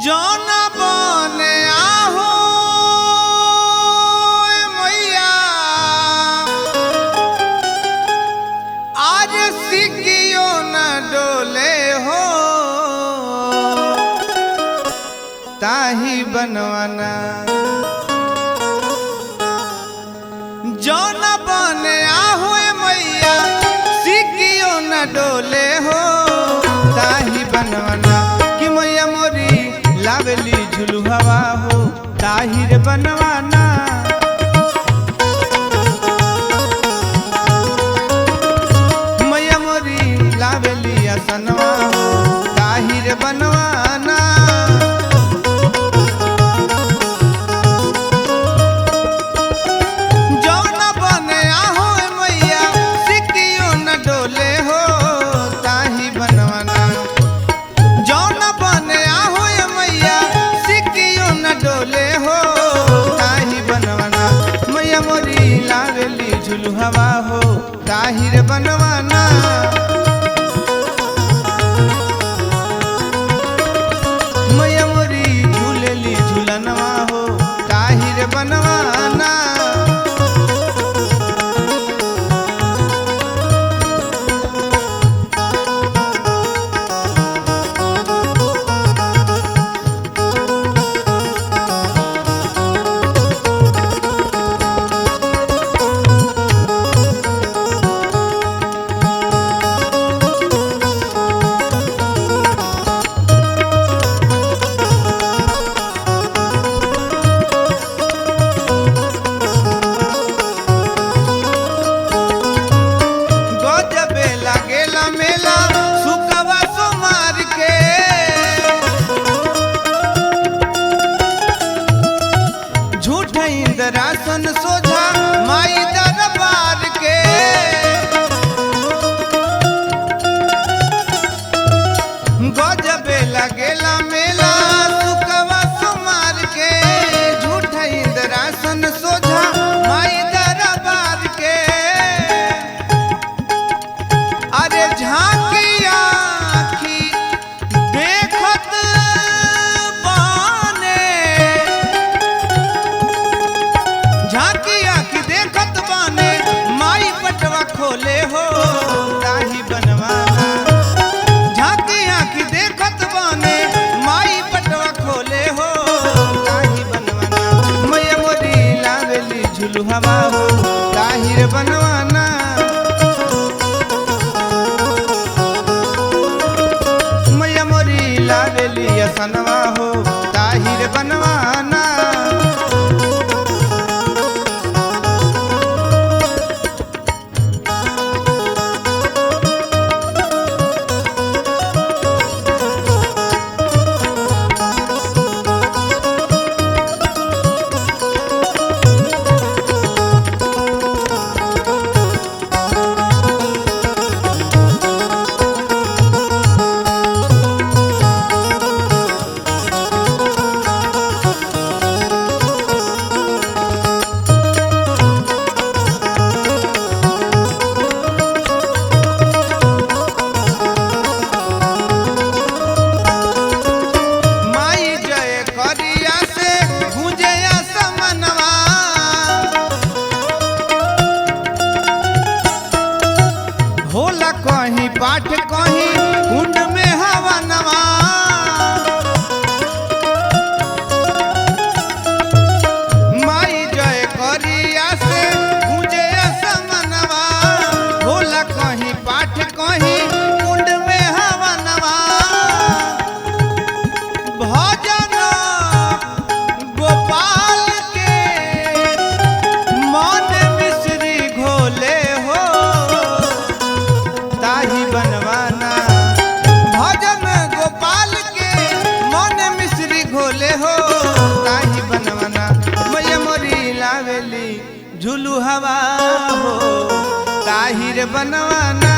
जौना बने आहो मैया आज सिकियो न डोले हो ताही बनवाना जौना बने आहो मैया सिकियो न डोले हो ताही बनवाना कि मैया मोरी लावेली झुलू हवा हो ताहिर बनवाना मैया मोरी लावेली असनवा हो ताहिर बनवाना जौना बने आहो मैया सिकियो न डोले हो ताही बनवाना जौना बने आहो मैया सिकियो न डोले हो ताही बनवाना मैया मोरी लावेली झुलू हवा हो ताहिर बनवाना मैया मोरी झूलेली झूलनवा हो ताहिर बनवाना रासन सोझा माई दरबार के गजबे लगेला मेला सुकवा सुमार के झूठ रासन सोझा माई दरबार के अरे झांकी आखी देखत झांकी आखी देखत बाने माई पटवा खोले हो ताही बनवाना झांकी आखी देखत बाने माई पटवा खोले हो ताही बनवाना मैया मोरी लावेली झुलू हवा हो ताहिर बनवाना मैया मोरी लावेली असनवा हो ताहिर बनवाना होला कहीं पाठ कहीं कुंड में हवा नवा माई जय करिया से पूजे समनवा होला कहीं पाठ कहीं कुंड में हवा नवा भजन गोपाल के मन मिश्री घोले हो ताही बनवाना भजन गोपाल के मन मिश्री घोले हो ताही बनवाना मैया मोरी लावेली झुलू हवा हो ताहिर बनवाना